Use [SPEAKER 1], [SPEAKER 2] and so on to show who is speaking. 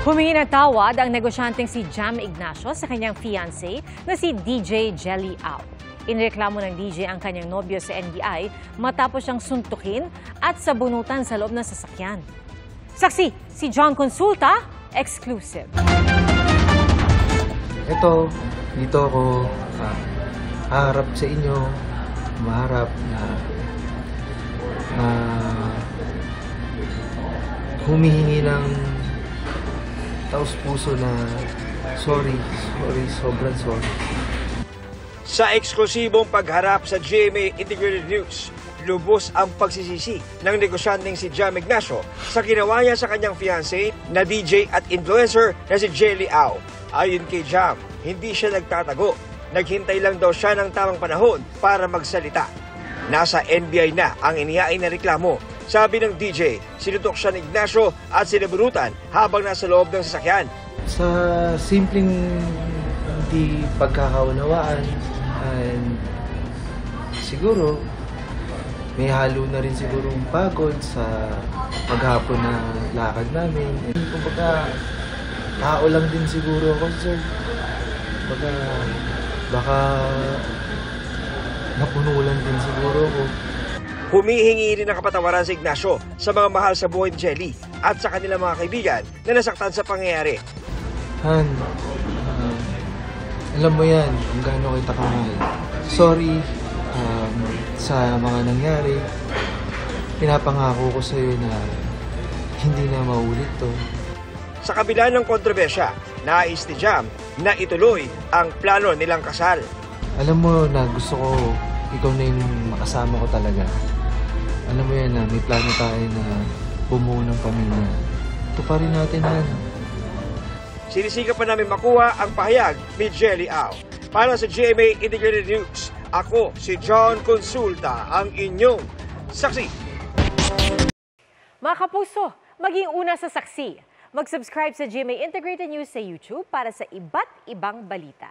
[SPEAKER 1] Humingi ng tawad ang negosyanteng si Jam Ignacio sa kanyang fiancé na si DJ Jelly Au. Inireklamo ng DJ ang kanyang nobyo sa NBI matapos siyang suntukin at sabunutan sa loob ng sasakyan. Saksi, si John Consulta, exclusive.
[SPEAKER 2] Dito ako haharap sa inyo, maharap na humihingi ng taos-puso na sorry, sobrang sorry.
[SPEAKER 3] Sa eksklusibong pagharap sa GMA Integrated News, lubos ang pagsisisi ng negosyanteng si Jam Ignacio sa ginawa niya sa kanyang fiancé na DJ at influencer na si Jelly Au. Ayon kay Jam, hindi siya nagtatago. Naghintay lang daw siya ng tamang panahon para magsalita. Nasa NBI na ang inihain na reklamo. Sabi ng DJ, sinutok siya ni Ignacio at sinabunutan habang nasa loob ng sasakyan.
[SPEAKER 2] Sa simpleng hindi pagkakaunawaan, and siguro may halo na rin siguro pagod sa maghapon na lakad namin. Kumbaga, tao lang din siguro ako, sir. Baka napuno lang din siguro ako.
[SPEAKER 3] Humihingi rin ng kapatawaran si Ignacio sa mga mahal sa buhay ni Jelly at sa kanilang mga kaibigan na nasaktan sa pangyayari.
[SPEAKER 2] Han, alam mo yan kung gaano kita kamahal. Sorry sa mga nangyari. Pinapangako ko sa'yo na hindi na maulit to.
[SPEAKER 3] Sa kabila ng kontrobersya, nais ni Jam na ituloy ang plano nilang kasal.
[SPEAKER 2] Alam mo na gusto ko ikaw na yung makasama ko talaga. Alam mo yan na may plano tayo na bumuo ng pamilya. Tuparin natin yan.
[SPEAKER 3] Sinisika pa namin makuha ang pahayag ni Jelly Au. Para sa GMA Integrated News, ako si John Consulta, ang inyong saksi.
[SPEAKER 1] Mga kapuso, maging una sa saksi. Mag-subscribe sa GMA Integrated News sa YouTube para sa iba't ibang balita.